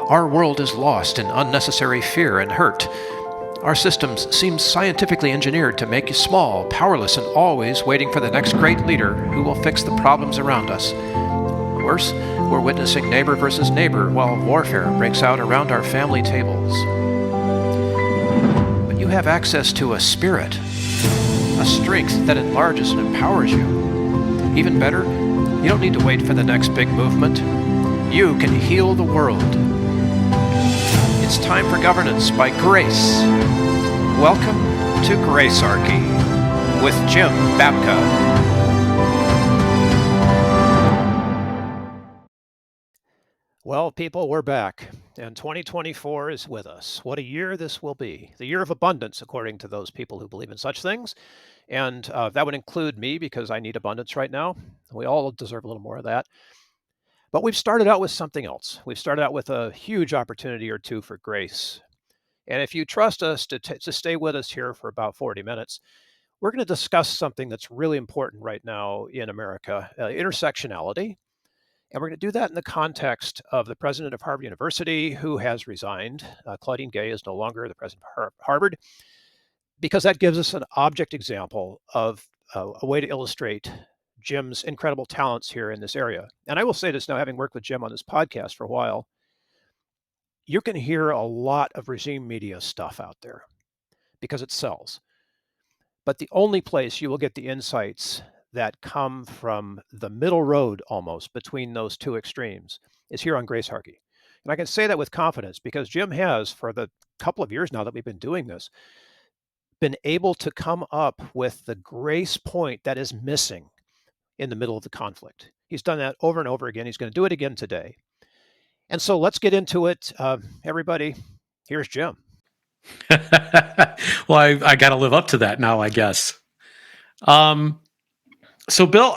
Our world is lost in unnecessary fear and hurt. Our systems seem scientifically engineered to make you small, powerless, and always waiting for the next great leader who will fix the problems around us. Worse, we're witnessing neighbor versus neighbor while warfare breaks out around our family tables. But you have access to a spirit, a strength that enlarges and empowers you. Even better, you don't need to wait for the next big movement. You can heal the world. It's time for governance by grace. Welcome to Gracearchy with Jim Babka. Well, people, we're back, and 2024 is with us. What a year this will be. The year of abundance, according to those people who believe in such things. And that would include me, because I need abundance right now. We all deserve a little more of that. But we've started out with something else. We've started out with a huge opportunity or two for grace. And if you trust us to stay with us here for about 40 minutes, we're going to discuss something that's really important right now in America, intersectionality. And we're going to do that in the context of the president of Harvard University, who has resigned. Claudine Gay is no longer the president of Harvard, because that gives us an object example of a way to illustrate Jim's incredible talents here in this area. And I will say this now, having worked with Jim on this podcast for a while, you can hear a lot of regime media stuff out there because it sells. But the only place you will get the insights that come from the middle road almost between those two extremes is here on Gracearchy. And I can say that with confidence because Jim has, for the couple of years now that we've been doing this, been able to come up with the grace point that is missing in the middle of the conflict. He's done that over and over again. He's going to do it again today. And so let's get into it. Everybody, here's Jim. Well, I got to live up to that now, I guess. So, Bill,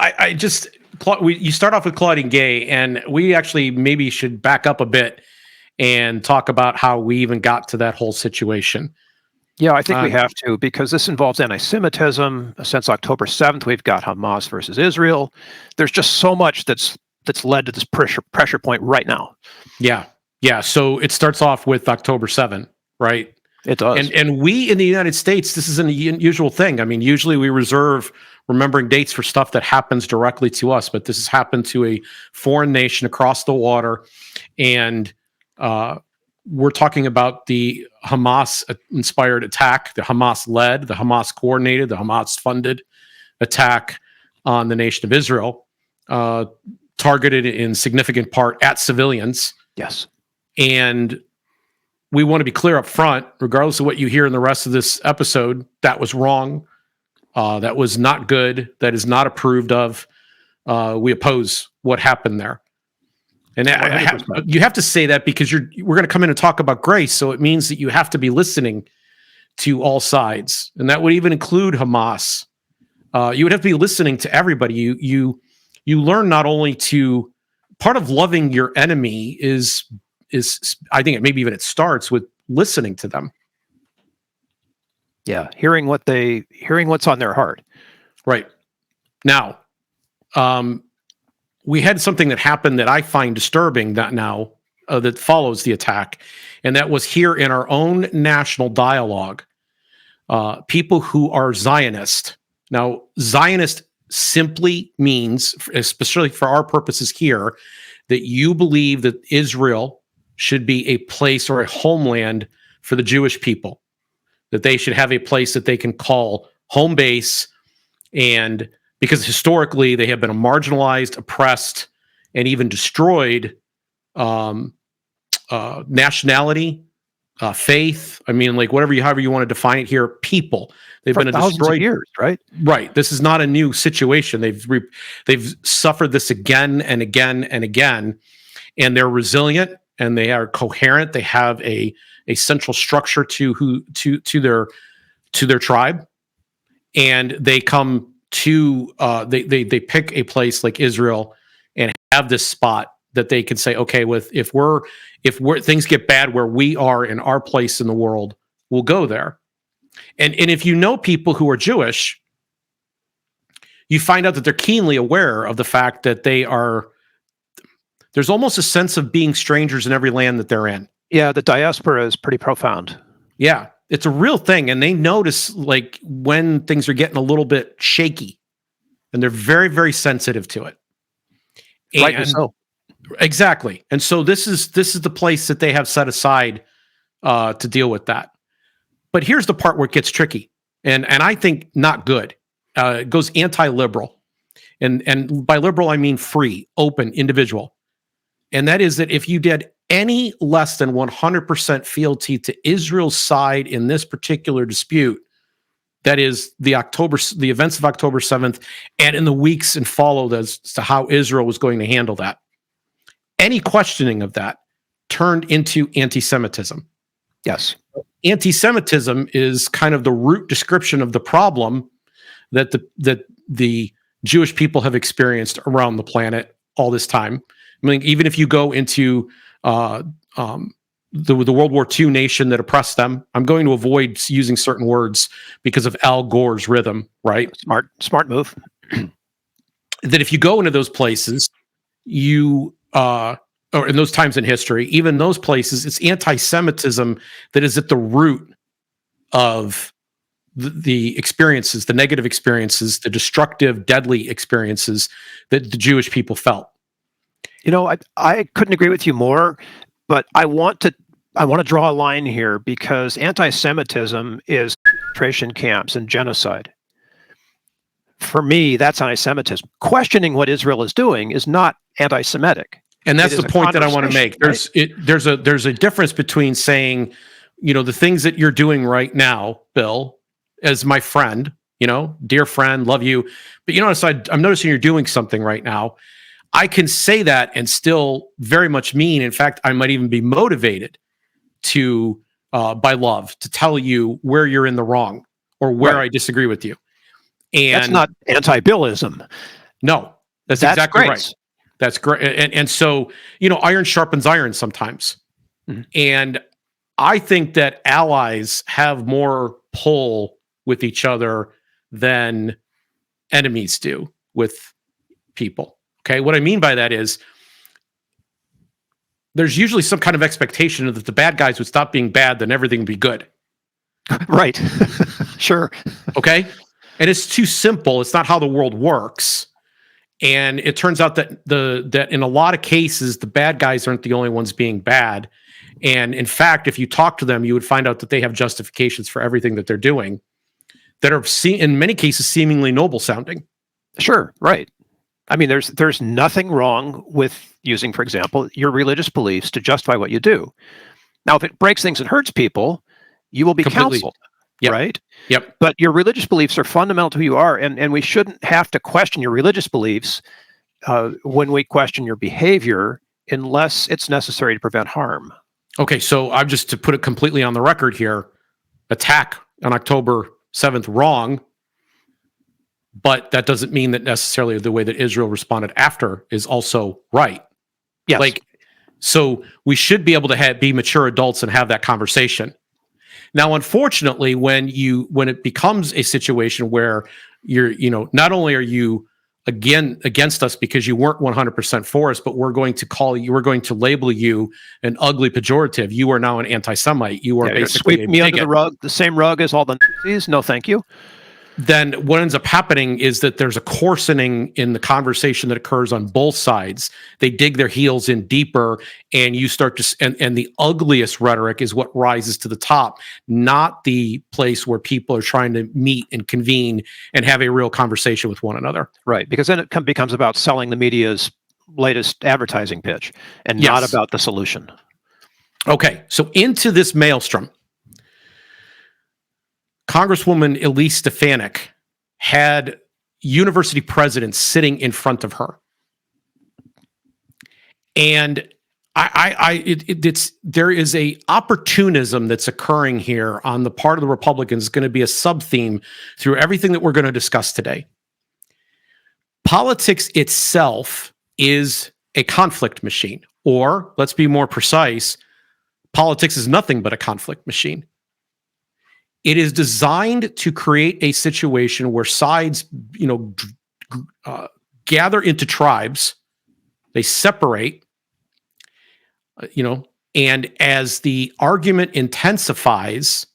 you start off with Claudine Gay, and we actually maybe should back up a bit and talk about how we even got to that whole situation. Yeah, I think we have to, because this involves anti-Semitism. Since October 7th, we've got Hamas versus Israel. There's just so much that's led to this pressure point right now. Yeah. So it starts off with October 7th, right? It does. And we in the United States, this is an unusual thing. I mean, usually we reserve remembering dates for stuff that happens directly to us, but this has happened to a foreign nation across the water, and we're talking about the Hamas-inspired attack, the Hamas-led, the Hamas-coordinated, the Hamas-funded attack on the nation of Israel, targeted in significant part at civilians. Yes. And we want to be clear up front, regardless of what you hear in the rest of this episode, that was wrong. That was not good. That is not approved of. We oppose what happened there. And you have to say that because we're going to come in and talk about grace. So it means that you have to be listening to all sides. And that would even include Hamas. You would have to be listening to everybody. You learn not only to, part of loving your enemy is I think it starts with listening to them. Yeah. Hearing what's on their heart. Right. Now, we had something that happened that I find disturbing that follows the attack. And that was here in our own national dialogue, people who are Zionist. Now, Zionist simply means, especially for our purposes here, that you believe that Israel should be a place or a homeland for the Jewish people, that they should have a place that they can call home base, and because historically they have been marginalized, oppressed, and even destroyed nationality, faith. I mean, like however you want to define it here, people. They've been destroyed years, right? Right. This is not a new situation. They've suffered this again and again and again, and they're resilient and they are coherent. They have a central structure to their tribe, and they come to they pick a place like Israel and have this spot that they can say, okay, if things get bad where we are in our place in the world, we'll go there. And if you know people who are Jewish, you find out that they're keenly aware of the fact that they are There's almost a sense of being strangers in every land that they're in. Yeah, the diaspora is pretty profound. Yeah, it's a real thing. And they notice like when things are getting a little bit shaky, and they're very, very sensitive to it. Rightly so. Exactly. And so this is the place that they have set aside to deal with that. But here's the part where it gets tricky, and I think not good. It goes anti-liberal, and by liberal I mean free, open, individual. And that is that if you did any less than 100% fealty to Israel's side in this particular dispute, that is the events of October 7th, and in the weeks and followed as to how Israel was going to handle that, any questioning of that turned into anti-Semitism. Yes. Anti-Semitism is kind of the root description of the problem that the Jewish people have experienced around the planet all this time. I mean, even if you go into the World War II nation that oppressed them, I'm going to avoid using certain words because of Al Gore's rhythm, right? Smart move. That if you go into those places, or in those times in history, even those places, it's anti-Semitism that is at the root of the experiences, the negative experiences, the destructive, deadly experiences that the Jewish people felt. You know, I couldn't agree with you more, but I want to draw a line here because anti-Semitism is concentration camps and genocide. For me, that's anti-Semitism. Questioning what Israel is doing is not anti-Semitic. And that's the point that I want to make. There's a difference between saying, the things that you're doing right now, Bill, as my friend, dear friend, love you. But I'm noticing you're doing something right now. I can say that and still very much mean, in fact, I might even be motivated to, by love, to tell you where you're in the wrong or where I disagree with you. And that's not anti-Billism. No, that's exactly great. Right. That's great. And so, iron sharpens iron sometimes. Mm-hmm. And I think that allies have more pull with each other than enemies do with people. Okay. What I mean by that is there's usually some kind of expectation that the bad guys would stop being bad, then everything would be good. Right. Sure. Okay. And it's too simple. It's not how the world works. And it turns out that that in a lot of cases, the bad guys aren't the only ones being bad. And in fact, if you talk to them, you would find out that they have justifications for everything that they're doing that are, in many cases, seemingly noble sounding. Sure, right. I mean, there's nothing wrong with using, for example, your religious beliefs to justify what you do. Now, if it breaks things and hurts people, you will be counseled. Yep. Right? Yep. But your religious beliefs are fundamental to who you are, and we shouldn't have to question your religious beliefs when we question your behavior unless it's necessary to prevent harm. Okay, so I'm just to put it completely on the record here, attack on October 7th wrong, but that doesn't mean that necessarily the way that Israel responded after is also right. Yes. So we should be able to be mature adults and have that conversation. Now, unfortunately, when it becomes a situation where you're, not only are you against us because you weren't 100% for us, but we're going to label you an ugly pejorative. You are now an anti-Semite. You are basically sweep me under the rug, the same rug as all the Nazis. No, thank you. Then what ends up happening is that there's a coarsening in the conversation that occurs on both sides. They dig their heels in deeper, and you start to, and the ugliest rhetoric is what rises to the top, not the place where people are trying to meet and convene and have a real conversation with one another. Right, because then it becomes about selling the media's latest advertising pitch and not about the solution. Okay, so into this maelstrom, Congresswoman Elise Stefanik had university presidents sitting in front of her. And there is a opportunism that's occurring here on the part of the Republicans. It's going to be a sub-theme through everything that we're going to discuss today. Politics itself is a conflict machine, or let's be more precise, politics is nothing but a conflict machine. It is designed to create a situation where sides, gather into tribes, they separate, And as the argument intensifies,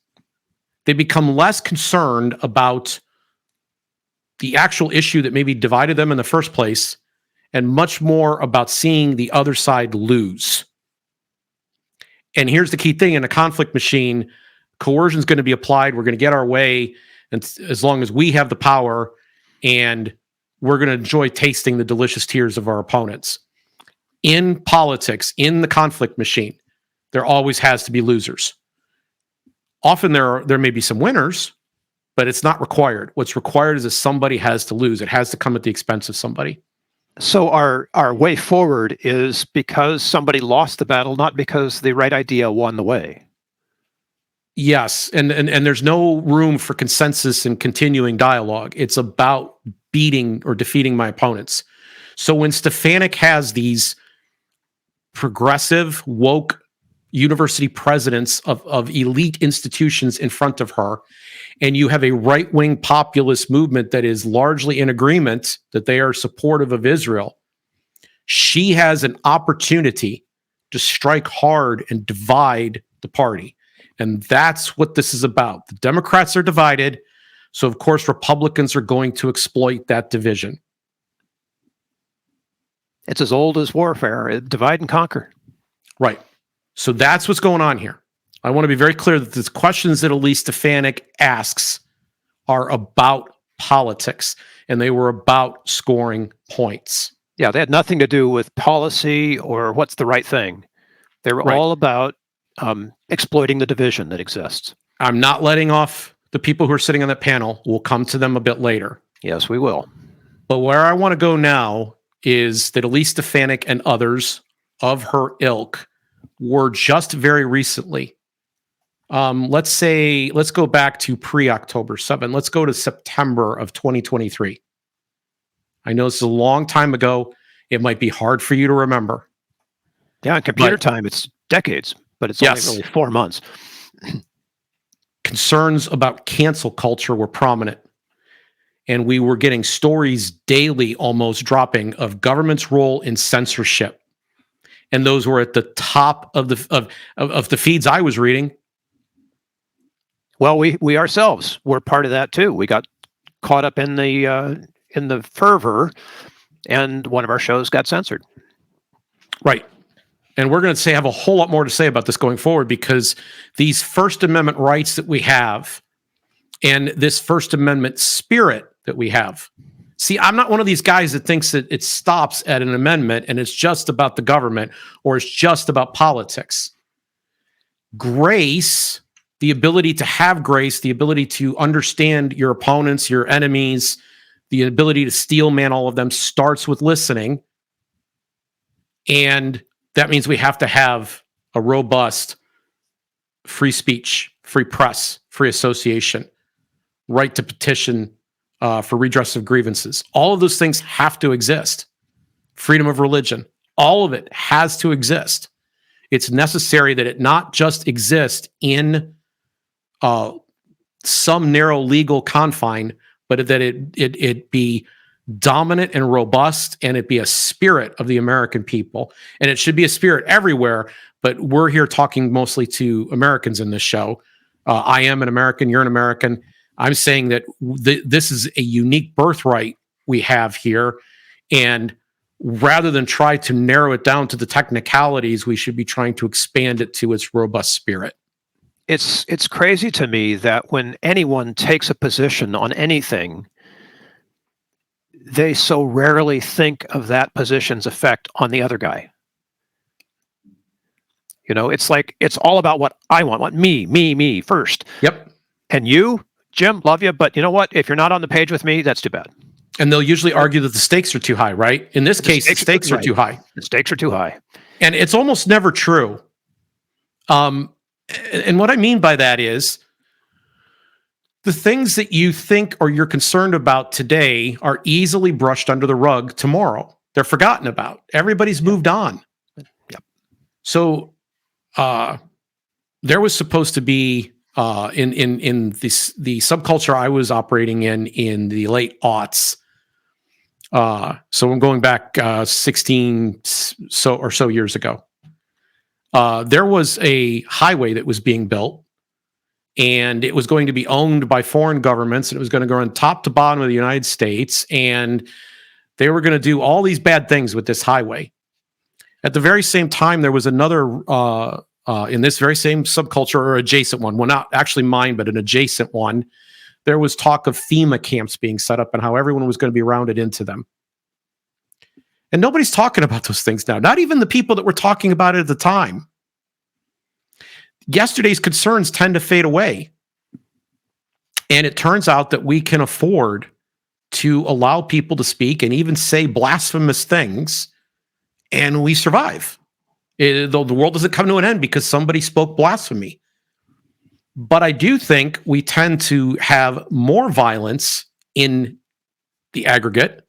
they become less concerned about the actual issue that maybe divided them in the first place, and much more about seeing the other side lose. And here's the key thing: in a conflict machine, coercion is going to be applied. We're going to get our way, and as long as we have the power, and we're going to enjoy tasting the delicious tears of our opponents. In politics, in the conflict machine, there always has to be losers. Often there may be some winners, but it's not required. What's required is that somebody has to lose. It has to come at the expense of somebody. So our way forward is because somebody lost the battle, not because the right idea won the way. Yes, and there's no room for consensus and continuing dialogue. It's about beating or defeating my opponents. So when Stefanik has these progressive, woke university presidents of elite institutions in front of her, and you have a right-wing populist movement that is largely in agreement that they are supportive of Israel, she has an opportunity to strike hard and divide the party. And that's what this is about. The Democrats are divided, so of course Republicans are going to exploit that division. It's as old as warfare, divide and conquer. Right. So that's what's going on here. I want to be very clear that the questions that Elise Stefanik asks are about politics, and they were about scoring points. Yeah, they had nothing to do with policy or what's the right thing. They were all about exploiting the division that exists. I'm not letting off the people who are sitting on that panel. We'll come to them a bit later. Yes, we will. But where I want to go now is that Elise Stefanik and others of her ilk were just very recently, let's go back to pre-October 7. Let's go to September of 2023. I know this is a long time ago. It might be hard for you to remember. Yeah, in computer time, it's decades, but it's only really 4 months. Concerns about cancel culture were prominent. And we were getting stories daily almost dropping of government's role in censorship. And those were at the top of the feeds I was reading. Well, we ourselves were part of that too. We got caught up in the fervor, and one of our shows got censored. Right. And we're going to have a whole lot more to say about this going forward, because these First Amendment rights that we have and this First Amendment spirit that we have. See, I'm not one of these guys that thinks that it stops at an amendment and it's just about the government or it's just about politics. Grace, the ability to have grace, the ability to understand your opponents, your enemies, the ability to steel man all of them, starts with listening. And that means we have to have a robust free speech, free press, free association, right to petition for redress of grievances. All of those things have to exist. Freedom of religion, all of it has to exist. It's necessary that it not just exist in some narrow legal confine, but that it be dominant and robust, and it be a spirit of the American people. And it should be a spirit everywhere, but we're here talking mostly to Americans in this show. I am an American, you're an American. I'm saying that this is a unique birthright we have here, and rather than try to narrow it down to the technicalities, we should be trying to expand it to its robust spirit. It's crazy to me that when anyone takes a position on anything, they so rarely think of that position's effect on the other guy. You know, it's like, it's all about what I want me first. Yep. And you, Jim, love you, but you know what? If you're not on the page with me, that's too bad. And they'll usually argue that the stakes are too high, right? In this case, the stakes are too high. The stakes are too high. And it's almost never true. And what I mean by that is the things that you think or you're concerned about today are easily brushed under the rug tomorrow. They're forgotten about. Everybody's moved on. Yep. So there was supposed to be in the subculture I was operating in the late aughts. So I'm going back 16 or so years ago. There was a highway that was being built, and it was going to be owned by foreign governments, and it was going to go on top to bottom of the United States, and they were going to do all these bad things with this highway. At the very same time, there was another, in this very same subculture or adjacent one, well, not actually mine, but an adjacent one, there was talk of FEMA camps being set up and how everyone was going to be rounded into them. And nobody's talking about those things now, not even the people that were talking about it at the time. Yesterday's concerns tend to fade away. And it turns out that we can afford to allow people to speak and even say blasphemous things, and we survive. Though the world doesn't come to an end because somebody spoke blasphemy. But I do think we tend to have more violence in the aggregate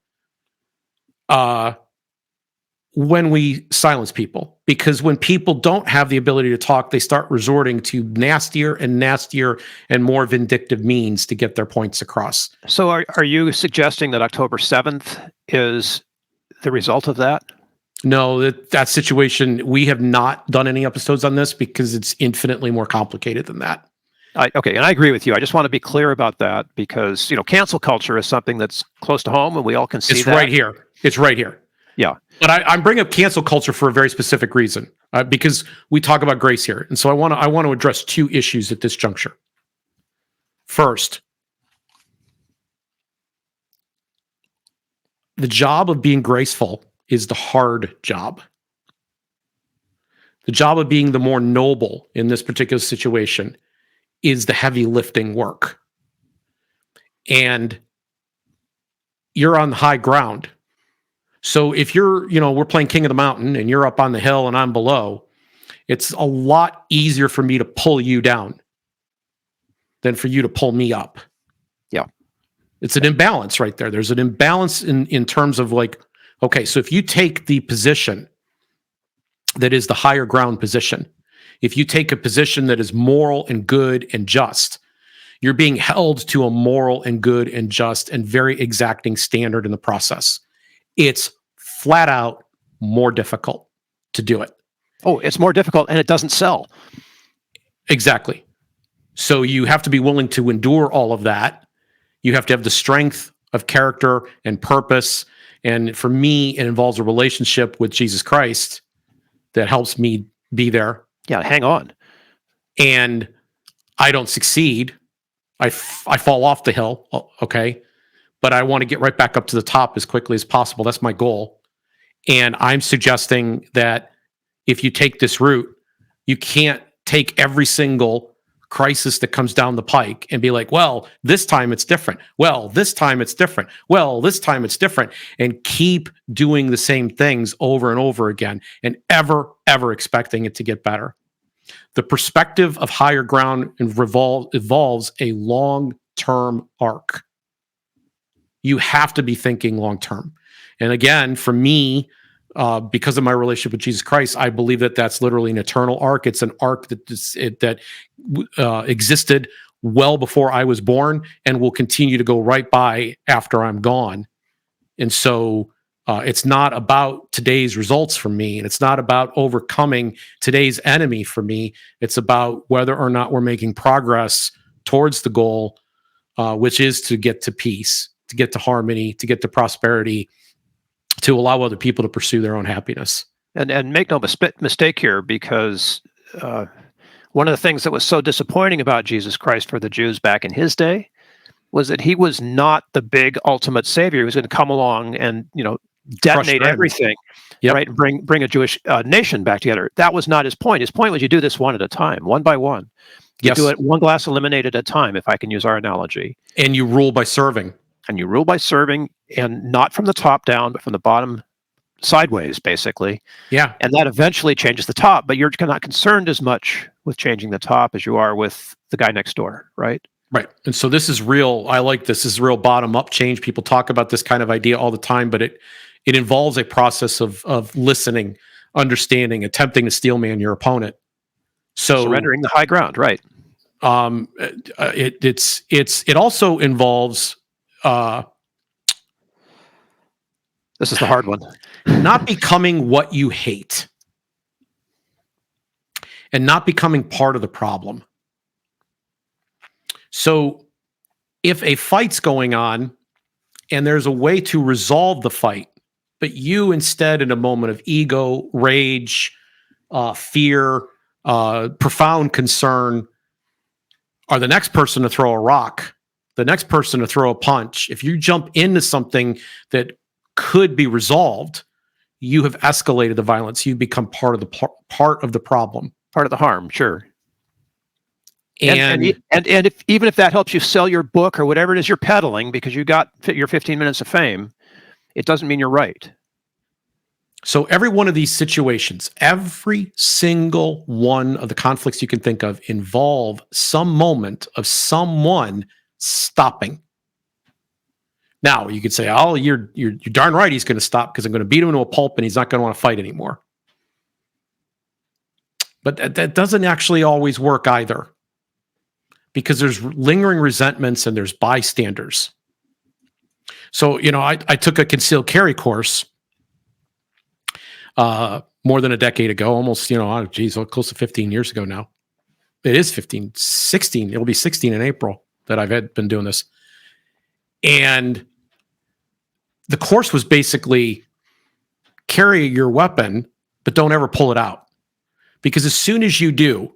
when we silence people, because when people don't have the ability to talk, they start resorting to nastier and nastier and more vindictive means to get their points across. So are you suggesting that October 7th is the result of that? No, that situation, we have not done any episodes on this because it's infinitely more complicated than that. Okay, and I agree with you. I just want to be clear about that because, cancel culture is something that's close to home and we all can see it's that. Right here. It's right here. Yeah. But I'm bringing up cancel culture for a very specific reason, because we talk about grace here. And so I want to address two issues at this juncture. First, the job of being graceful is the hard job. The job of being the more noble in this particular situation is the heavy lifting work. And you're on the high ground. So if you're, we're playing King of the Mountain and you're up on the hill and I'm below, it's a lot easier for me to pull you down than for you to pull me up. Yeah. It's an imbalance right there. There's an imbalance in terms of okay, so if you take the position that is the higher ground position, if you take a position that is moral and good and just, you're being held to a moral and good and just and very exacting standard in the process. It's flat out more difficult to do it. Oh, it's more difficult and it doesn't sell. Exactly. So you have to be willing to endure all of that. You have to have the strength of character and purpose. And for me, it involves a relationship with Jesus Christ that helps me be there. Yeah, hang on. And I don't succeed. I fall off the hill, okay? But I want to get right back up to the top as quickly as possible. That's my goal. And I'm suggesting that if you take this route, you can't take every single crisis that comes down the pike and be like, well, this time it's different. Well, this time it's different. Well, this time it's different. And keep doing the same things over and over again and ever expecting it to get better. The perspective of higher ground evolves a long-term arc. You have to be thinking long-term. And again, for me, because of my relationship with Jesus Christ, I believe that that's literally an eternal arc. It's an arc that existed well before I was born and will continue to go right by after I'm gone. And so it's not about today's results for me, and it's not about overcoming today's enemy for me. It's about whether or not we're making progress towards the goal, which is to get to peace, to get to harmony, to get to prosperity, to allow other people to pursue their own happiness. And make no mistake here, because one of the things that was so disappointing about Jesus Christ for the Jews back in his day was that he was not the big ultimate savior. He was going to come along and detonate everything, yep. Right? And bring a Jewish nation back together. That was not his point. His point was you do this one at a time, one by one. You do it one glass of lemonade at a time, if I can use our analogy. And you rule by serving. And you rule by serving, and not from the top down, but from the bottom sideways, basically. Yeah. And that eventually changes the top, but you're not concerned as much with changing the top as you are with the guy next door, right? Right. And so this is real. I like this. This is real bottom-up change. People talk about this kind of idea all the time, but it involves a process of listening, understanding, attempting to steelman your opponent. So surrendering the high ground, right? It also involves this is the hard one. Not becoming what you hate. and not becoming part of the problem. So if a fight's going on and there's a way to resolve the fight, but you instead, in a moment of ego, rage, fear, profound concern, are the next person to throw a rock, the next person to throw a punch, if you jump into something that could be resolved, you have escalated the violence. You become part of the part of the problem, part of the harm. Sure. And if, even if that helps you sell your book or whatever it is you're peddling because you got your 15 minutes of fame, it doesn't mean you're right. So every one of these situations, every single one of the conflicts you can think of involve some moment of someone stopping. Now you could say, "Oh, you're darn right he's going to stop because I'm going to beat him into a pulp and he's not going to want to fight anymore." But that doesn't actually always work either, because there's lingering resentments and there's bystanders. So, I took a concealed carry course more than a decade ago, almost, close to 15 years ago now. It is 16. It'll be 16 in April that I've been doing this. And the course was basically carry your weapon, but don't ever pull it out. Because as soon as you do,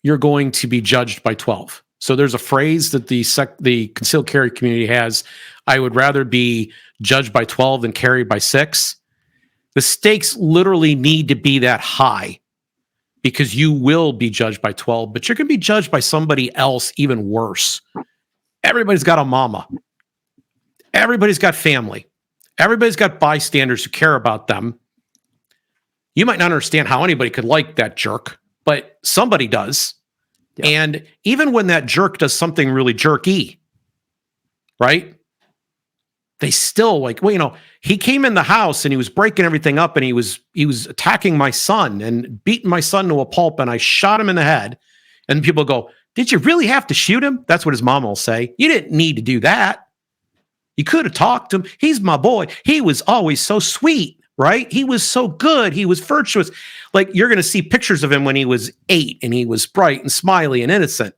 you're going to be judged by 12. So there's a phrase that the concealed carry community has: I would rather be judged by 12 than carried by 6. The stakes literally need to be that high, because you will be judged by 12, but you're going to be judged by somebody else even worse. Everybody's got a mama. Everybody's got family. Everybody's got bystanders who care about them. You might not understand how anybody could like that jerk, but somebody does. Yeah. And even when that jerk does something really jerky, right? They still he came in the house and he was breaking everything up and he was attacking my son and beating my son to a pulp, and I shot him in the head. And people go, "Did you really have to shoot him?" That's what his mom will say. "You didn't need to do that. You could have talked to him. He's my boy. He was always so sweet, right? He was so good. He was virtuous." Like, you're going to see pictures of him when he was 8 and he was bright and smiley and innocent,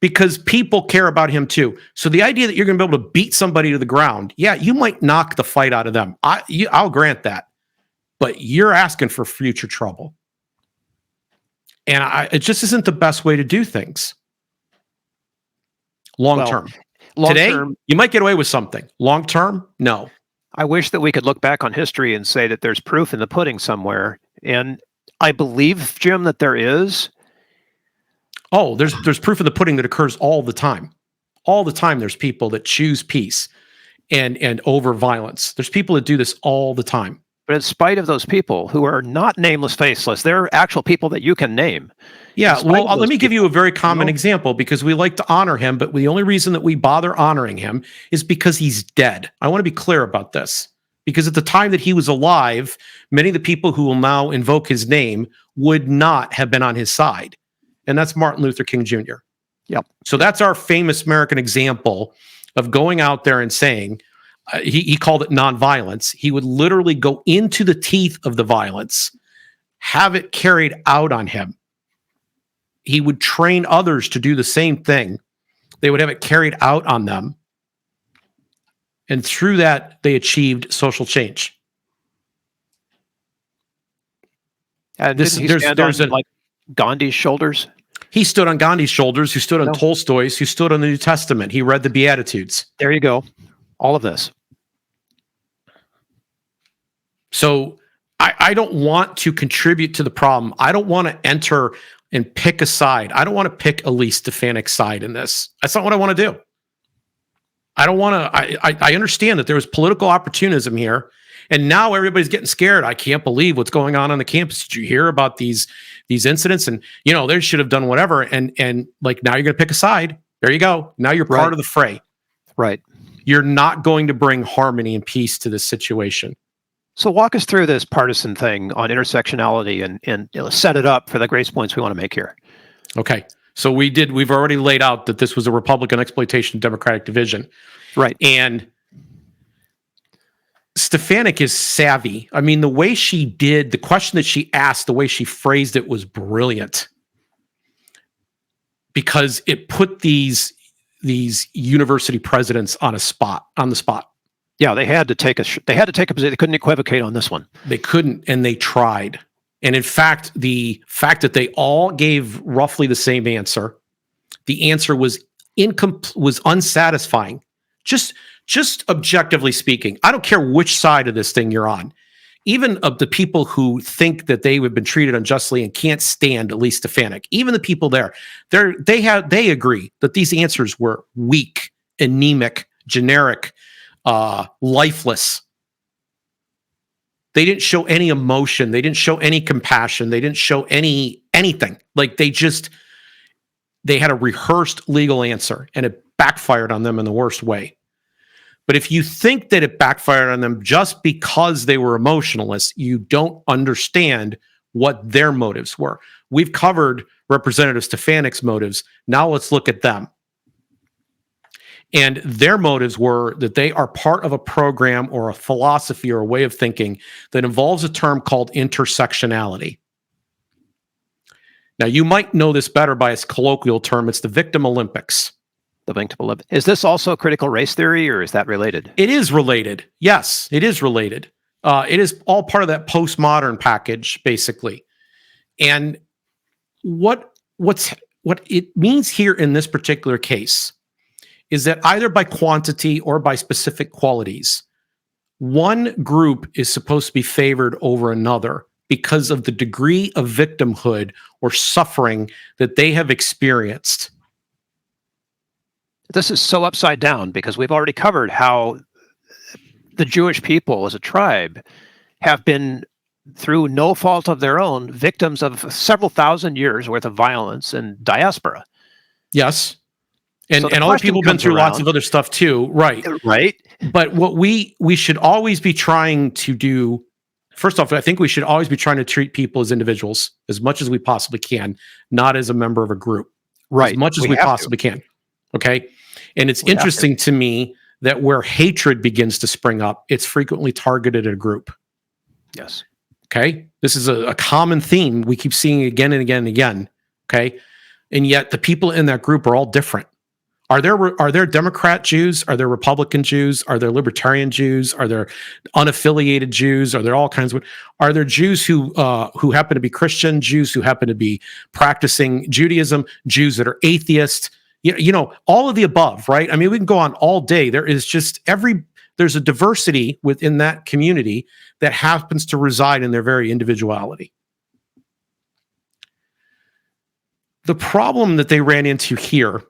because people care about him too. So the idea that you're going to be able to beat somebody to the ground, yeah, you might knock the fight out of them. I'll grant that, but you're asking for future trouble. And it just isn't the best way to do things. Long term. Today, you might get away with something. Long term, no. I wish that we could look back on history and say that there's proof in the pudding somewhere. And I believe, Jim, that there is. Oh, there's proof in the pudding that occurs all the time. All the time there's people that choose peace and over violence. There's people that do this all the time. But in spite of those people who are not nameless, faceless, they're actual people that you can name. Yeah, well, let me give you a very common example, because we like to honor him, but the only reason that we bother honoring him is because he's dead. I want to be clear about this, because at the time that he was alive, many of the people who will now invoke his name would not have been on his side. And that's Martin Luther King Jr. Yep. So that's our famous American example of going out there and saying, he called it nonviolence. He would literally go into the teeth of the violence, have it carried out on him. He would train others to do the same thing. They would have it carried out on them. And through that, they achieved social change. And there's like Gandhi's shoulders. He stood on Gandhi's shoulders, who stood on Tolstoy's, who stood on the New Testament. He read the Beatitudes. There you go. All of this. So I don't want to contribute to the problem. I don't want to enter and pick a side. I don't want to pick Elise Stefanik's side in this. That's not what I want to do. I don't want to. I understand that there was political opportunism here, and now everybody's getting scared. I can't believe what's going on the campus. Did you hear about these incidents? And they should have done whatever. And like, now you're going to pick a side. There you go. Now you're part of the fray. Right. You're not going to bring harmony and peace to this situation. So walk us through this partisan thing on intersectionality and set it up for the grace points we want to make here. Okay. So we've already laid out that this was a Republican exploitation of Democratic division. Right. And Stefanik is savvy. I mean, the way she did, the question that she asked, the way she phrased it was brilliant, because it put these university presidents on the spot. Yeah, they had to take a position. They couldn't equivocate on this one. They couldn't, and they tried. And in fact, the fact that they all gave roughly the same answer, the answer was unsatisfying. Just objectively speaking, I don't care which side of this thing you're on. Even of the people who think that they have been treated unjustly and can't stand at least Stefanik, even the people there, they agree that these answers were weak, anemic, generic, lifeless. They didn't show any emotion. They didn't show any compassion. They didn't show anything. Like they had a rehearsed legal answer, and it backfired on them in the worst way. But if you think that it backfired on them just because they were emotionalists, you don't understand what their motives were. We've covered Representative Stefanik's motives. Now let's look at them. And their motives were that they are part of a program or a philosophy or a way of thinking that involves a term called intersectionality. Now, you might know this better by its colloquial term. It's the Victim Olympics. The Victim Olympics. Is this also critical race theory, or is that related? It is related. Yes, it is related. It is all part of that postmodern package, basically. And what it means here in this particular case is that either by quantity or by specific qualities, one group is supposed to be favored over another because of the degree of victimhood or suffering that they have experienced. This is so upside down because we've already covered how the Jewish people as a tribe have been, through no fault of their own, victims of several thousand years worth of violence and diaspora. Yes. And, so and other people have been through lots of other stuff too. Right. Right. But what we should always be trying to do, first off, I think we should always be trying to treat people as individuals as much as we possibly can, not as a member of a group. Right. As much as we possibly can. Okay. And it's interesting to me that where hatred begins to spring up, it's frequently targeted at a group. Yes. Okay. This is a common theme we keep seeing again and again and again. Okay. And yet the people in that group are all different. Are there Democrat Jews? Are there Republican Jews? Are there Libertarian Jews? Are there unaffiliated Jews? Are there all kinds of? Are there Jews who happen to be Christian? Jews who happen to be practicing Judaism? Jews that are atheist? You know, all of the above, right? I mean, we can go on all day. There's a diversity within that community that happens to reside in their very individuality. The problem that they ran into here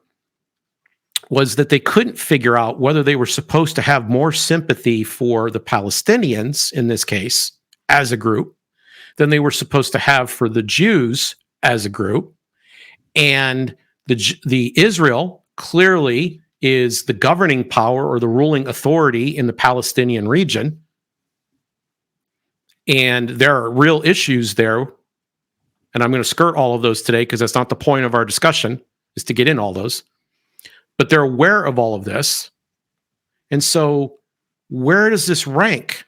was that they couldn't figure out whether they were supposed to have more sympathy for the Palestinians, in this case, as a group, than they were supposed to have for the Jews as a group. And the Israel clearly is the governing power or the ruling authority in the Palestinian region. And there are real issues there. And I'm going to skirt all of those today because that's not the point of our discussion, is to get in all those. But they're aware of all of this. And so where does this rank?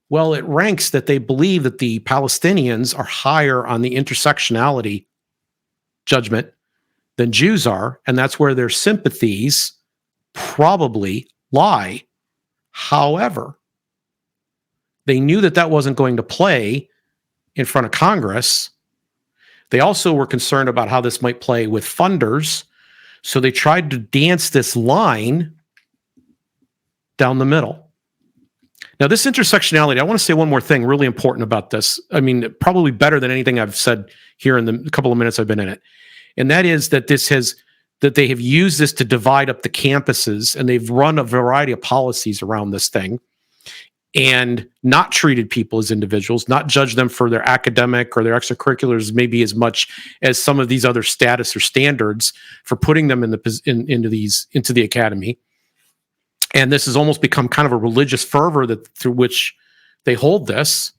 Well, it ranks that they believe that the Palestinians are higher on the intersectionality judgment than Jews are, and that's where their sympathies probably lie. However, they knew that that wasn't going to play in front of Congress. They also were concerned about how this might play with funders, so they tried to dance this line down the middle. Now, this intersectionality, I want to say one more thing really important about this. I mean, probably better than anything I've said here in the couple of minutes I've been in it. And that is that they have used this to divide up the campuses, and they've run a variety of policies around this thing and not treated people as individuals, not judged them for their academic or their extracurriculars maybe as much as some of these other status or standards for putting them into the academy. And this has almost become kind of a religious fervor through which they hold this.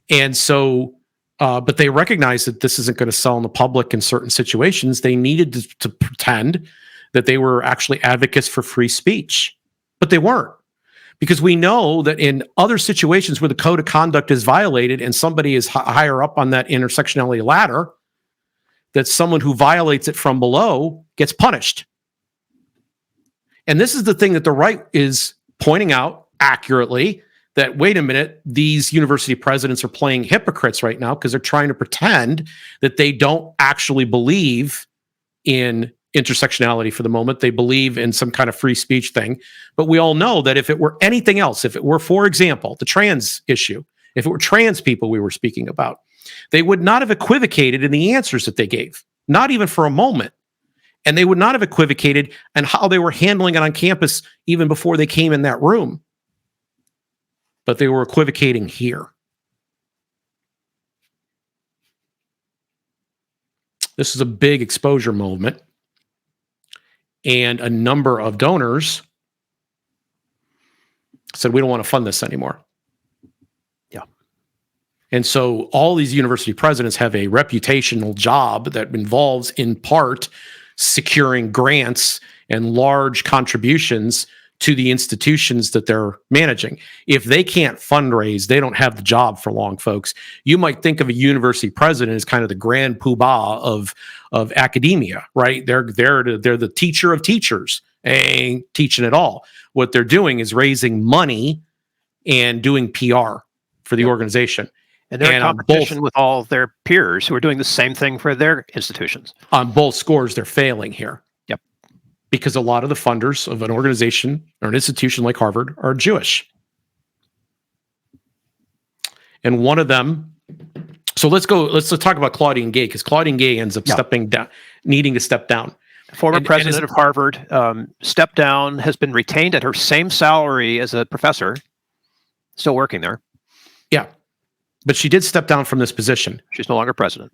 And so but they recognized that this isn't going to sell in the public in certain situations. They needed to pretend that they were actually advocates for free speech, but they weren't. Because we know that in other situations where the code of conduct is violated and somebody is higher up on that intersectionality ladder, that someone who violates it from below gets punished. And this is the thing that the right is pointing out accurately, that, wait a minute, these university presidents are playing hypocrites right now because they're trying to pretend that they don't actually believe in intersectionality for the moment. They believe in some kind of free speech thing. But we all know that if it were anything else, if it were, for example, the trans issue, if it were trans people we were speaking about, they would not have equivocated in the answers that they gave, not even for a moment. And they would not have equivocated in how they were handling it on campus even before they came in that room. But they were equivocating here. This is a big exposure moment. And a number of donors said, we don't want to fund this anymore. Yeah. And so all these university presidents have a reputational job that involves, in part, securing grants and large contributions to the institutions that they're managing. If they can't fundraise, they don't have the job for long, folks. You might think of a university president as kind of the grand poobah of academia, right? They're the teacher of teachers, ain't teaching at all. What they're doing is raising money and doing PR for the organization. And they're in competition with all their peers who are doing the same thing for their institutions. On both scores, they're failing here. Yep. Because a lot of the funders of an organization or an institution like Harvard are Jewish. And one of them, so let's talk about Claudine Gay, because Claudine Gay ends up stepping down, needing to step down. Former president of Harvard, stepped down, has been retained at her same salary as a professor, still working there. Yeah. But she did step down from this position. She's no longer president.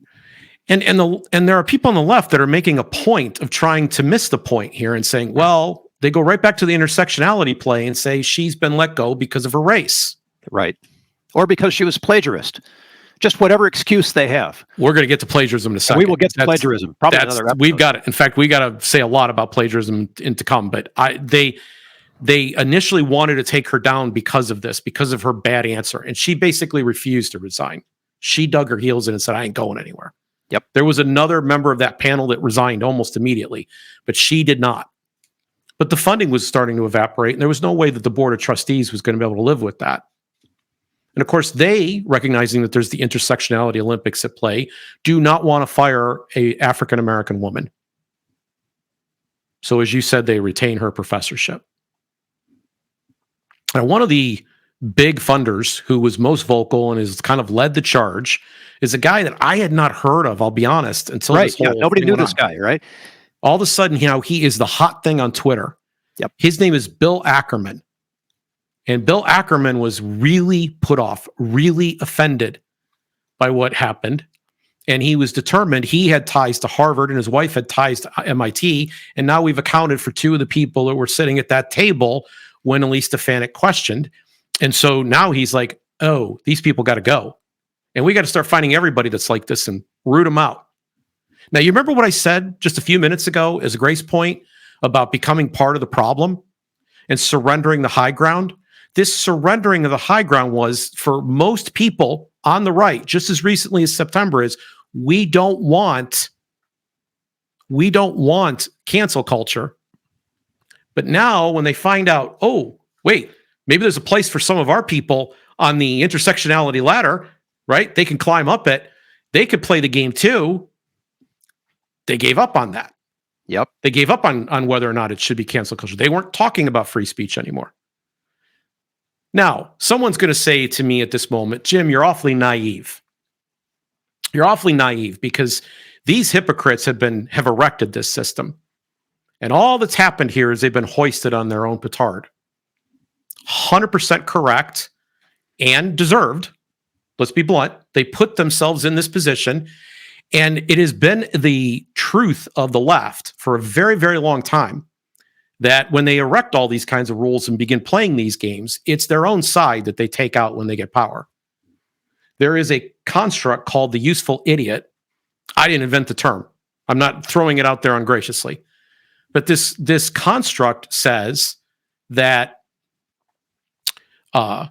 And there are people on the left that are making a point of trying to miss the point here and saying, well, they go right back to the intersectionality play and say she's been let go because of her race. Right. Or because she was a plagiarist. Just whatever excuse they have. We're going to get to plagiarism in a second. We will get to plagiarism. Probably another episode. We've got it. In fact, we got to say a lot about plagiarism to come. But they initially wanted to take her down because of this, because of her bad answer. And she basically refused to resign. She dug her heels in and said, I ain't going anywhere. Yep. There was another member of that panel that resigned almost immediately, but she did not. But the funding was starting to evaporate, and there was no way that the board of trustees was going to be able to live with that. And of course, they, recognizing that there's the intersectionality Olympics at play, do not want to fire a African-American woman. So as you said, they retain her professorship. And one of the big funders who was most vocal and has kind of led the charge is a guy that I had not heard of, I'll be honest, until this whole nobody knew this guy, right? All of a sudden, he is the hot thing on Twitter. Yep. His name is Bill Ackman. And Bill Ackman was really put off, really offended by what happened. And he was determined. He had ties to Harvard and his wife had ties to MIT. And now we've accounted for two of the people that were sitting at that table when Elise Stefanik questioned. And so now he's like, oh, these people got to go. And we got to start finding everybody that's like this and root them out. Now, you remember what I said just a few minutes ago as a grace point about becoming part of the problem and surrendering the high ground? This surrendering of the high ground was, for most people on the right, just as recently as September, is we don't want cancel culture. But now when they find out, oh, wait, maybe there's a place for some of our people on the intersectionality ladder, right? They can climb up it. They could play the game too. They gave up on that. Yep. They gave up on whether or not it should be cancel culture. They weren't talking about free speech anymore. Now, someone's going to say to me at this moment, Jim, you're awfully naive. You're awfully naive because these hypocrites have erected this system. And all that's happened here is they've been hoisted on their own petard. 100% correct and deserved. Let's be blunt. They put themselves in this position. And it has been the truth of the left for a very, very long time that when they erect all these kinds of rules and begin playing these games, it's their own side that they take out when they get power. There is a construct called the useful idiot. I didn't invent the term. I'm not throwing it out there ungraciously. But this construct says that Uh,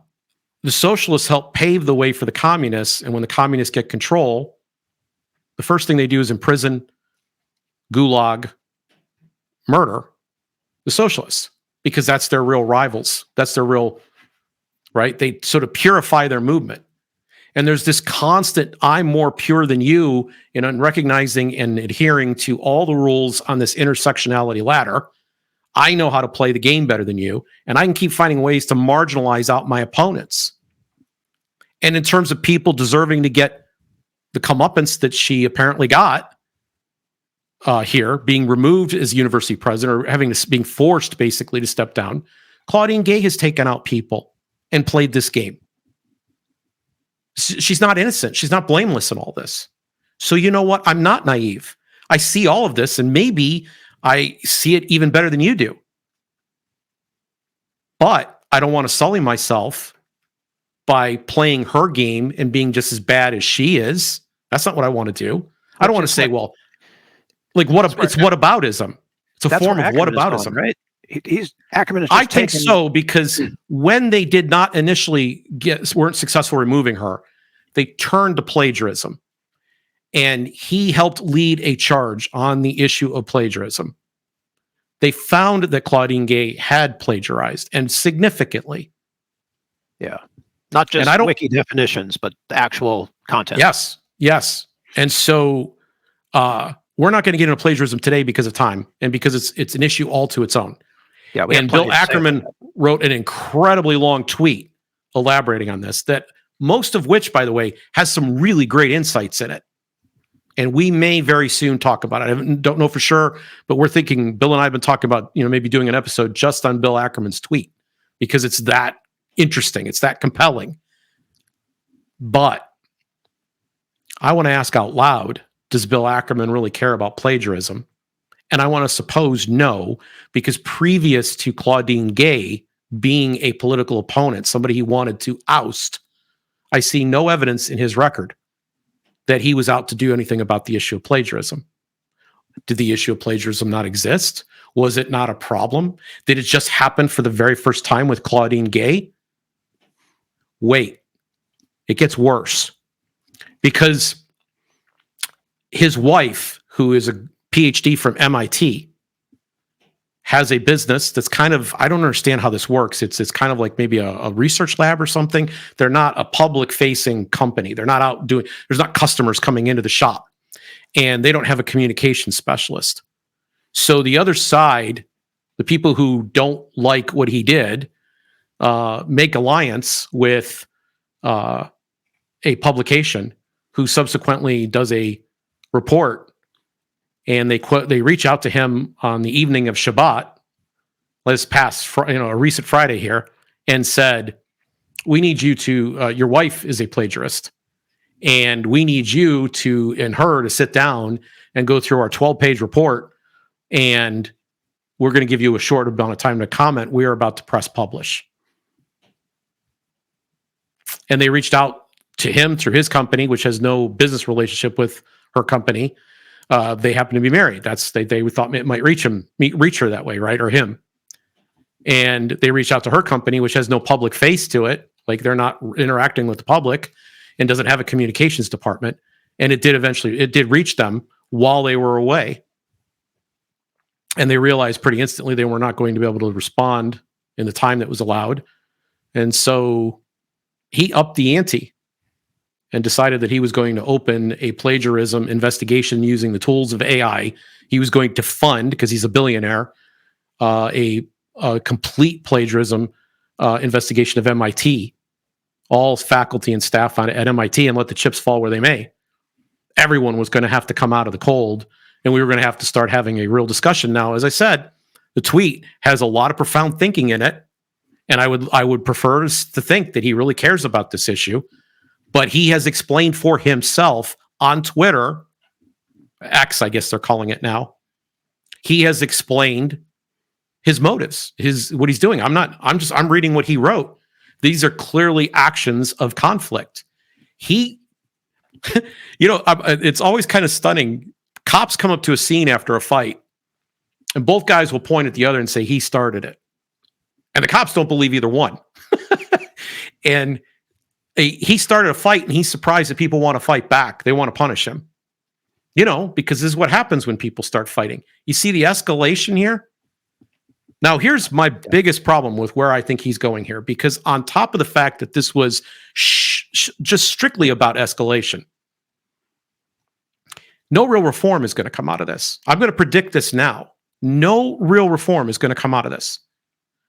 the socialists help pave the way for the communists, and when the communists get control, the first thing they do is imprison, gulag, murder the socialists, because that's their real rivals. That's their real, right? They sort of purify their movement. And there's this constant, I'm more pure than you, in recognizing and adhering to all the rules on this intersectionality ladder. I know how to play the game better than you, and I can keep finding ways to marginalize out my opponents. And in terms of people deserving to get the comeuppance that she apparently got here, being removed as university president, or being forced basically to step down, Claudine Gay has taken out people and played this game. She's not innocent. She's not blameless in all this. So you know what? I'm not naive. I see all of this, and maybe I see it even better than you do. But I don't want to sully myself by playing her game and being just as bad as she is. That's not what I want to do. I don't want to say, well, like it's whataboutism. It's a form of whataboutism, right? Ackerman is just I think so, because when they did not initially weren't successful removing her, they turned to plagiarism. And he helped lead a charge on the issue of plagiarism. They found that Claudine Gay had plagiarized, and significantly. Yeah. Not just wiki definitions, but the actual content. Yes. And so we're not going to get into plagiarism today because of time, and because it's an issue all to its own. Yeah, and Bill Ackman wrote an incredibly long tweet elaborating on this, that most of which, by the way, has some really great insights in it. And we may very soon talk about it. I don't know for sure, but we're thinking, Bill and I have been talking about, maybe doing an episode just on Bill Ackerman's tweet, because it's that interesting. It's that compelling. But I want to ask out loud, does Bill Ackman really care about plagiarism? And I want to suppose no, because previous to Claudine Gay being a political opponent, somebody he wanted to oust, I see no evidence in his record that he was out to do anything about the issue of plagiarism. Did the issue of plagiarism not exist? Was it not a problem? Did it just happen for the very first time with Claudine Gay? Wait, it gets worse. Because his wife, who is a PhD from MIT, has a business that's kind of, I don't understand how this works. It's kind of like maybe a research lab or something. They're not a public facing company. They're not out doing, there's not customers coming into the shop, and they don't have a communication specialist. So the other side, the people who don't like what he did, make alliance with a publication who subsequently does a report. And they reach out to him on the evening of Shabbat, let's pass a recent Friday here, and said, we need you to, your wife is a plagiarist, and we need you and her to sit down and go through our 12-page report, and we're going to give you a short amount of time to comment. We are about to press publish. And they reached out to him through his company, which has no business relationship with her company. They happen to be married. They thought it might reach her that way, right? Or him. And they reached out to her company, which has no public face to it. Like, they're not interacting with the public and doesn't have a communications department. And it did reach them while they were away. And they realized pretty instantly they were not going to be able to respond in the time that was allowed. And so he upped the ante and decided that he was going to open a plagiarism investigation using the tools of AI. He was going to fund, because he's a billionaire, a complete plagiarism investigation of MIT, all faculty and staff at MIT, and let the chips fall where they may. Everyone was going to have to come out of the cold, and we were going to have to start having a real discussion. Now, as I said, the tweet has a lot of profound thinking in it, and I would prefer to think that he really cares about this issue. But he has explained for himself on Twitter, X, I guess they're calling it now. He has explained his motives, what he's doing. I'm reading what he wrote. These are clearly actions of conflict. It's always kind of stunning. Cops come up to a scene after a fight, and both guys will point at the other and say he started it. And the cops don't believe either one. And he started a fight, and he's surprised that people want to fight back. They want to punish him. Because this is what happens when people start fighting. You see the escalation here? Now, here's my biggest problem with where I think he's going here, because on top of the fact that this was just strictly about escalation, no real reform is going to come out of this. I'm going to predict this now. No real reform is going to come out of this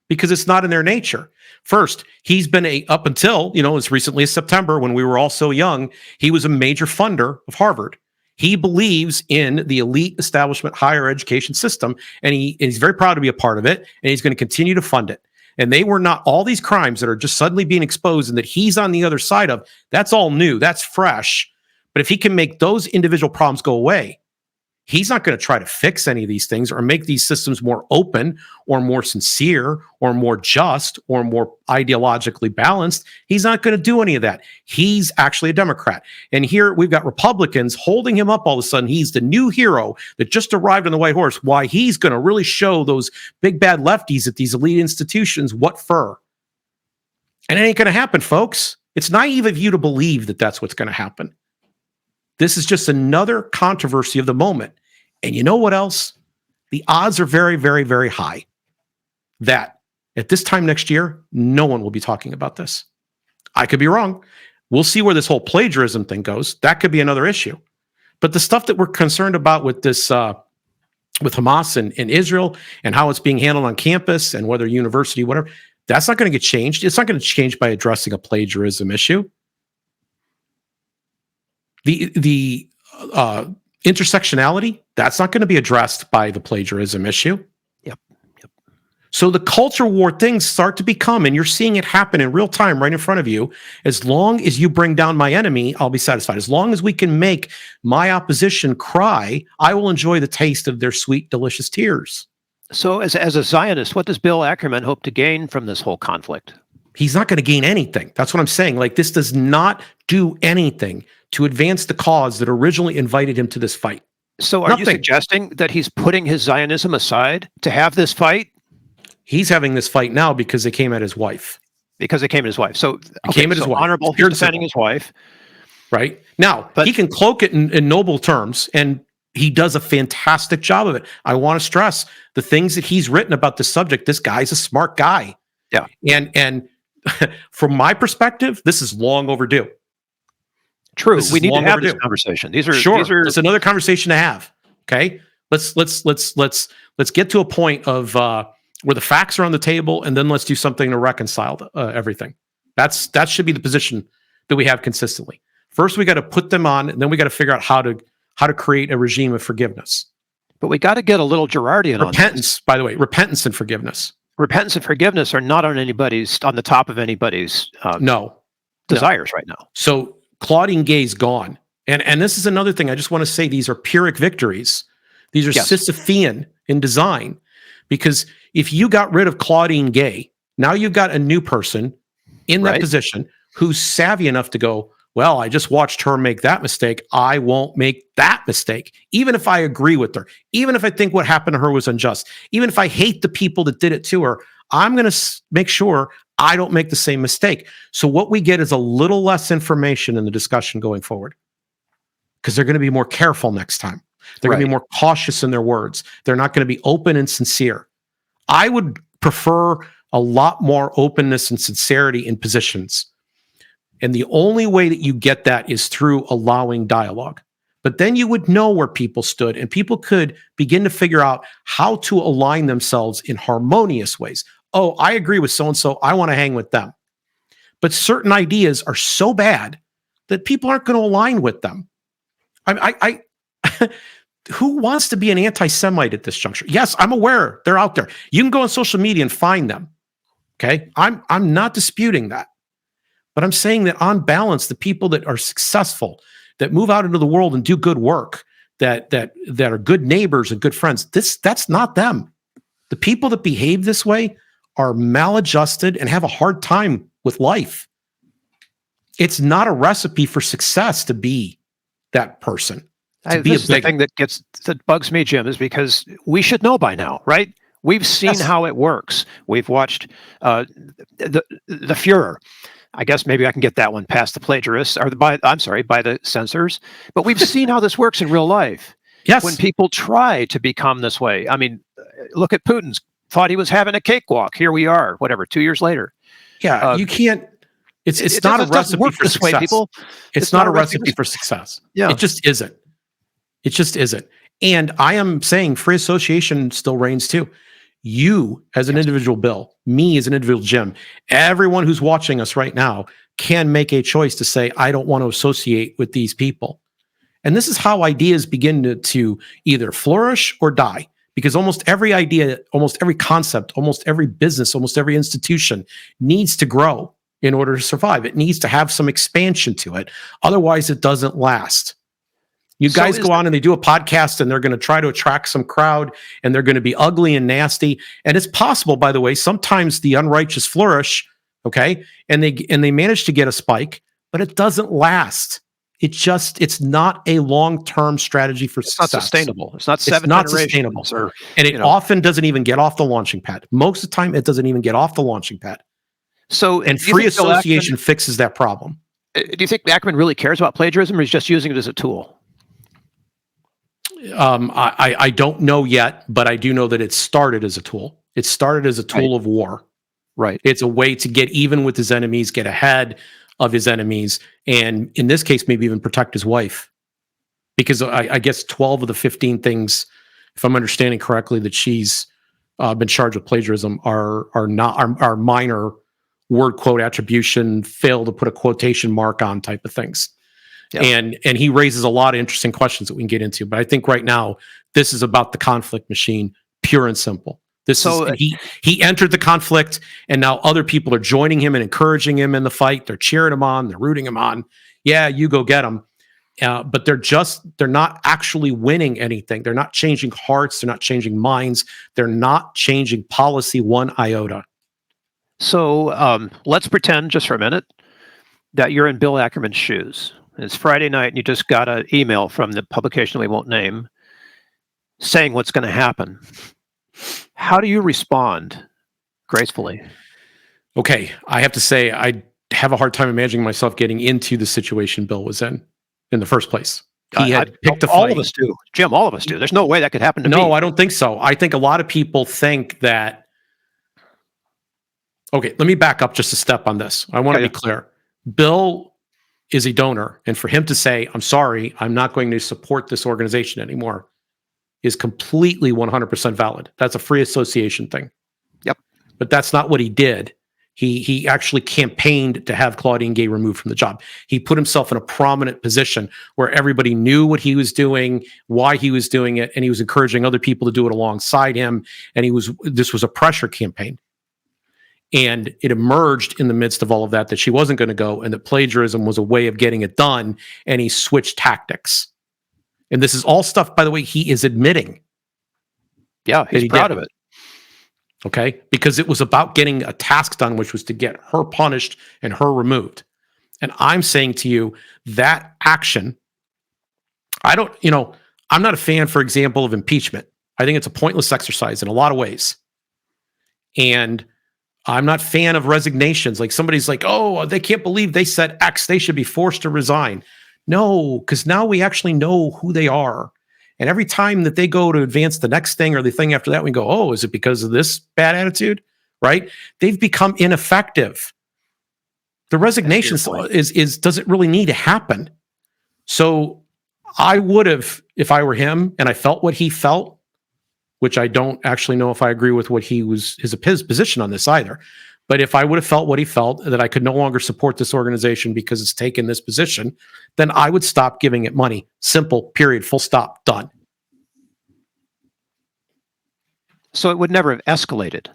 because it's not in their nature. First, he's been up until, as recently as September, when we were all so young, he was a major funder of Harvard. He believes in the elite establishment higher education system, and he's very proud to be a part of it, and he's going to continue to fund it. And they were not all these crimes that are just suddenly being exposed and that he's on the other side of. That's all new. That's fresh. But if he can make those individual problems go away, he's not going to try to fix any of these things or make these systems more open or more sincere or more just or more ideologically balanced. He's not going to do any of that. He's actually a Democrat. And here we've got Republicans holding him up all of a sudden. He's the new hero that just arrived on the white horse. Why he's going to really show those big bad lefties at these elite institutions what for. And it ain't going to happen, folks. It's naive of you to believe that that's what's going to happen. This is just another controversy of the moment. And you know what else? The odds are very, very, very high that at this time next year, no one will be talking about this. I could be wrong. We'll see where this whole plagiarism thing goes. That could be another issue. But the stuff that we're concerned about with this, with Hamas in Israel and how it's being handled on campus and whether university, whatever, that's not going to get changed. It's not going to change by addressing a plagiarism issue. The intersectionality, that's not going to be addressed by the plagiarism issue. Yep. So the culture war things start to become, and you're seeing it happen in real time right in front of you. As long as you bring down my enemy, I'll be satisfied. As long as we can make my opposition cry, I will enjoy the taste of their sweet, delicious tears. So as a Zionist, what does Bill Ackman hope to gain from this whole conflict? He's not going to gain anything. That's what I'm saying. Like, this does not do anything to advance the cause that originally invited him to this fight. So are you suggesting that he's putting his Zionism aside to have this fight? He's having this fight now because they came at his wife. Because they came at his wife. So came at his wife. Honorable, he's defending his wife. Right. Now, but he can cloak it in noble terms, and he does a fantastic job of it. I want to stress the things that he's written about this subject. This guy's a smart guy. Yeah. And from my perspective, this is long overdue. True. We need to have this conversation. These are it's another conversation to have. Okay. Let's get to a point of where the facts are on the table, and then let's do something to reconcile everything. That should be the position that we have consistently. First, we got to put them on, and then we got to figure out how to create a regime of forgiveness. But we got to get a little Girardian on repentance. By the way, repentance and forgiveness. Repentance and forgiveness are not on the top of anybody's desires right now. So Claudine Gay's gone. And this is another thing. I just want to say these are Pyrrhic victories. These are Sisyphean in design. Because if you got rid of Claudine Gay, now you've got a new person in that position who's savvy enough to go, well, I just watched her make that mistake. I won't make that mistake. Even if I agree with her, even if I think what happened to her was unjust, even if I hate the people that did it to her, I'm going to make sure I don't make the same mistake. So what we get is a little less information in the discussion going forward, because they're going to be more careful next time. They're going to be more cautious in their words. They're not going to be open and sincere. I would prefer a lot more openness and sincerity in positions. And the only way that you get that is through allowing dialogue. But then you would know where people stood, and people could begin to figure out how to align themselves in harmonious ways. Oh, I agree with so-and-so. I want to hang with them. But certain ideas are so bad that people aren't going to align with them. I who wants to be an anti-Semite at this juncture? Yes, I'm aware they're out there. You can go on social media and find them. Okay, I'm not disputing that. But I'm saying that on balance, the people that are successful, that move out into the world and do good work, that are good neighbors and good friends, that's not them. The people that behave this way are maladjusted and have a hard time with life. It's not a recipe for success to be that person. This is the thing that bugs me, Jim, is because we should know by now, right? We've seen how it works. We've watched the Fuhrer. I guess maybe I can get that one past the plagiarists or by the censors. But we've seen how this works in real life. When Yes. people try to become this way. I mean, look at Putin's thought he was having a cakewalk. Here we are, whatever, 2 years later. Yeah, you can't. It's It not a doesn't recipe work for this way, success. people. It's not a recipe for success. Yeah. It just isn't. It just isn't. And I am saying free association still reigns too. You as an individual Bill, me as an individual Jim, everyone who's watching us right now can make a choice to say, I don't want to associate with these people. And this is how ideas begin to either flourish or die. Because almost every idea, almost every concept, almost every business, almost every institution needs to grow in order to survive. It needs to have some expansion to it. Otherwise, it doesn't last. You guys go on and they do a podcast and they're going to try to attract some crowd and they're going to be ugly and nasty. And it's possible, by the way, sometimes the unrighteous flourish, okay? And they manage to get a spike, but it doesn't last. It's not a long-term strategy for success. It's not sustainable. It's not seven generations. Sustainable. And it often doesn't even get off the launching pad. Most of the time, it doesn't even get off the launching pad. And free association fixes that problem. Do you think Ackman really cares about plagiarism, or he's just using it as a tool? I don't know yet, but I do know that it started as a tool. It started as a tool of war. Right. It's a way to get even with his enemies, get ahead of his enemies, and in this case, maybe even protect his wife. Because I guess 12 of the 15 things, if I'm understanding correctly, that she's been charged with plagiarism are minor word quote attribution, fail to put a quotation mark on type of things. Yeah. And he raises a lot of interesting questions that we can get into. But I think right now, this is about the conflict machine, pure and simple. He entered the conflict, and now other people are joining him and encouraging him in the fight. They're cheering him on. They're rooting him on. Yeah, you go get him. But they're not actually winning anything. They're not changing hearts. They're not changing minds. They're not changing policy one iota. So let's pretend just for a minute that you're in Bill Ackman's shoes. It's Friday night, and you just got an email from the publication we won't name saying what's going to happen. How do you respond gracefully? Okay, I have to say I have a hard time imagining myself getting into the situation Bill was in the first place. He had picked a fight. All of us do, Jim. All of us do. There's no way that could happen to me. No, I don't think so. I think a lot of people think that. Okay, let me back up just a step on this. I want to be clear. Bill is a donor, and for him to say, "I'm sorry, I'm not going to support this organization anymore," is completely 100% valid. That's a free association thing. Yep. But that's not what he did. He actually campaigned to have Claudine Gay removed from the job. He put himself in a prominent position where everybody knew what he was doing, why he was doing it, and he was encouraging other people to do it alongside him. And this was a pressure campaign. And it emerged in the midst of all of that she wasn't going to go, and that plagiarism was a way of getting it done, and he switched tactics. And this is all stuff, by the way, he is admitting. Yeah, he's proud of it. Okay? Because it was about getting a task done, which was to get her punished and her removed. And I'm saying to you, that action, I'm not a fan, for example, of impeachment. I think it's a pointless exercise in a lot of ways. And I'm not a fan of resignations. Like somebody's like, oh, they can't believe they said X, they should be forced to resign. No, because now we actually know who they are. And every time that they go to advance the next thing or the thing after that, we go, oh, is it because of this bad attitude? Right? They've become ineffective. The resignation doesn't really need to happen. So I would have, if I were him and I felt what he felt, which I don't actually know if I agree with what his position on this either. But if I would have felt what he felt, that I could no longer support this organization because it's taken this position, then I would stop giving it money. Simple, period, full stop, done. So it would never have escalated.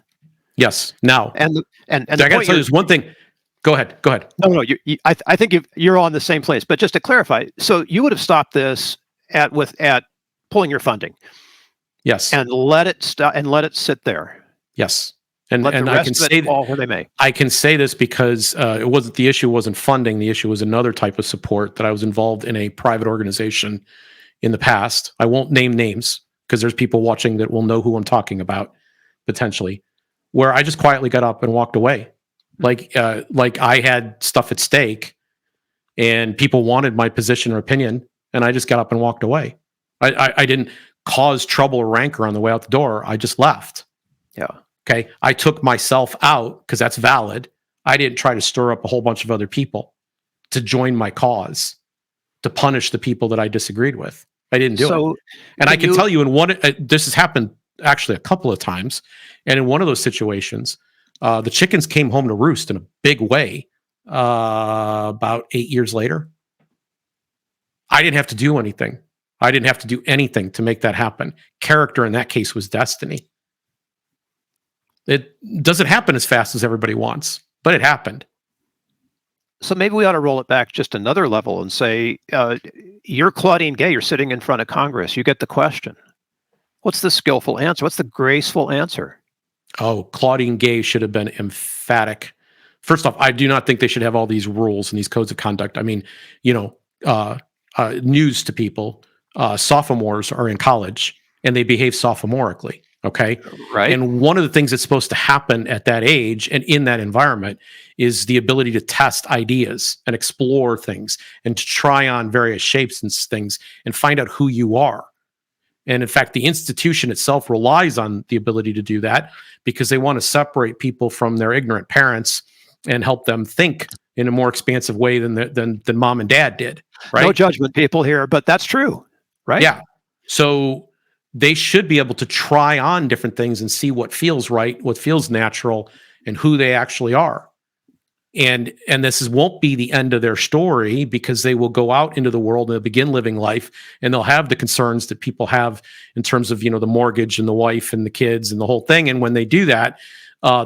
Yes. Now, and I got to tell you, there's one thing. Go ahead. No. I think you're all in the same place. But just to clarify, so you would have stopped this at pulling your funding. Yes. And let it sit there. Yes. And let the I rest can of say it fall where they may. I can say this because the issue wasn't funding. The issue was another type of support that I was involved in a private organization in the past. I won't name names because there's people watching that will know who I'm talking about potentially, where I just quietly got up and walked away like I had stuff at stake, and people wanted my position or opinion, and I just got up and walked away. I didn't cause trouble or rancor on the way out the door. I just left. Yeah. Okay. I took myself out because that's valid. I didn't try to stir up a whole bunch of other people to join my cause, to punish the people that I disagreed with. I didn't do it. And I can tell you, in one, this has happened actually a couple of times. And in one of those situations, the chickens came home to roost in a big way about 8 years later. I didn't have to do anything. I didn't have to do anything to make that happen. Character in that case was destiny. It doesn't happen as fast as everybody wants, but it happened. So maybe we ought to roll it back just another level and say, you're Claudine Gay, you're sitting in front of Congress, you get the question. What's the skillful answer? What's the graceful answer? Oh, Claudine Gay should have been emphatic. First off, I do not think they should have all these rules and these codes of conduct. I mean, news to people, sophomores are in college and they behave sophomorically. Okay. Right. And one of the things that's supposed to happen at that age and in that environment is the ability to test ideas and explore things and to try on various shapes and things and find out who you are. And in fact, the institution itself relies on the ability to do that because they want to separate people from their ignorant parents and help them think in a more expansive way than mom and dad did. Right? No judgment, people here, but that's true, right? Yeah. So they should be able to try on different things and see what feels right, what feels natural, and who they actually are. And this won't be the end of their story because they will go out into the world and they'll begin living life and they'll have the concerns that people have in terms of, the mortgage and the wife and the kids and the whole thing. And when they do that,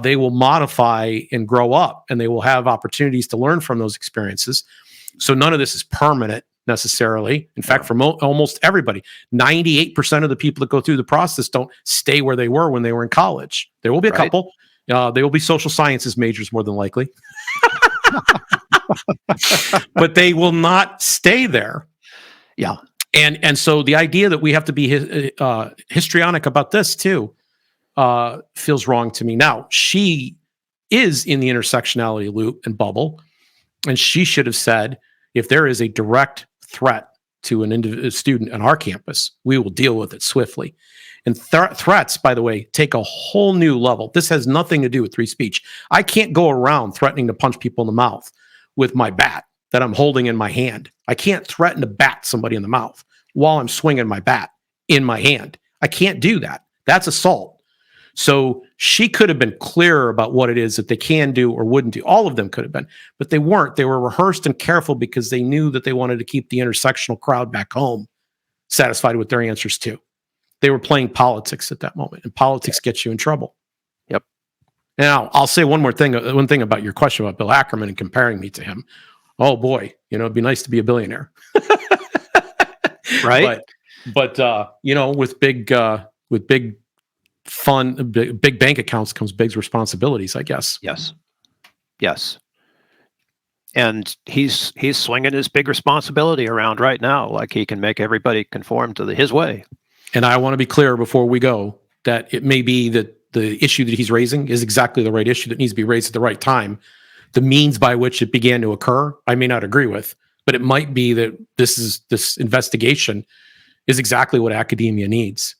they will modify and grow up and they will have opportunities to learn from those experiences. So none of this is permanent necessarily. In fact, for almost everybody, 98% of the people that go through the process don't stay where they were when they were in college. There will be a couple. They will be social sciences majors more than likely. But they will not stay there. Yeah. And so the idea that we have to be histrionic about this too feels wrong to me. Now, she is in the intersectionality loop and bubble, and she should have said, if there is a direct threat to a student on our campus, we will deal with it swiftly. And threats, by the way, take a whole new level. This has nothing to do with free speech. I can't go around threatening to punch people in the mouth with my bat that I'm holding in my hand. I can't threaten to bat somebody in the mouth while I'm swinging my bat in my hand. I can't do that. That's assault. So she could have been clearer about what it is that they can do or wouldn't do. All of them could have been, but they weren't. They were rehearsed and careful because they knew that they wanted to keep the intersectional crowd back home satisfied with their answers too. They were playing politics at that moment, and politics gets you in trouble. Yep. Now, I'll say one thing about your question about Bill Ackman and comparing me to him. Oh boy, it'd be nice to be a billionaire. Right. But with big fun, big bank accounts comes big responsibilities, I guess. Yes. And he's swinging his big responsibility around right now, like he can make everybody conform to his way. And I want to be clear before we go that it may be that the issue that he's raising is exactly the right issue that needs to be raised at the right time. The means by which it began to occur, I may not agree with, but it might be that this investigation is exactly what academia needs.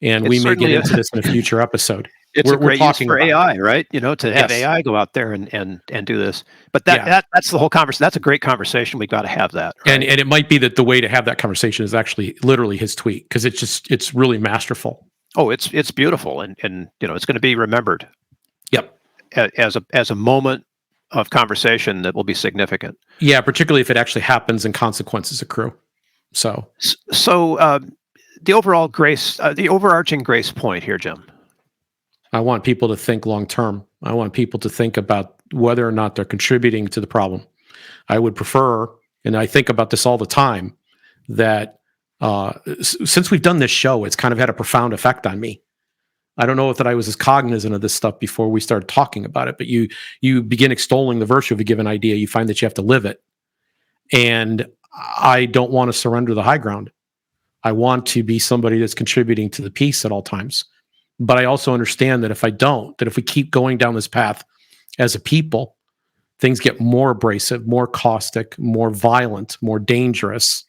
And we may get into this in a future episode. It's a great use for AI, right? To have AI go out there and do this. But that's the whole conversation. That's a great conversation. We've got to have that. Right? And it might be that the way to have that conversation is actually literally his tweet, because it's really masterful. Oh, it's beautiful, and it's going to be remembered. Yep. As a moment of conversation that will be significant. Yeah, particularly if it actually happens and consequences accrue. So the overarching grace point here, Jim. I want people to think long term. I want people to think about whether or not they're contributing to the problem. I would prefer, and I think about this all the time, that since we've done this show, it's kind of had a profound effect on me. I don't know if that I was as cognizant of this stuff before we started talking about it, but you begin extolling the virtue of a given idea, you find that you have to live it. And I don't want to surrender the high ground. I want to be somebody that's contributing to the peace at all times. But I also understand that if I don't, that if we keep going down this path as a people, things get more abrasive, more caustic, more violent, more dangerous.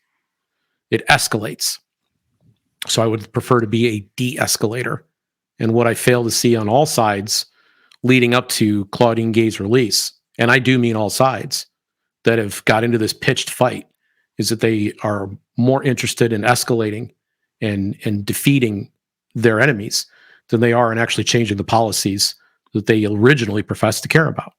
It escalates. So I would prefer to be a de-escalator. And what I fail to see on all sides leading up to Claudine Gay's release, and I do mean all sides that have got into this pitched fight, is that they are more interested in escalating and defeating their enemies than they are in actually changing the policies that they originally professed to care about.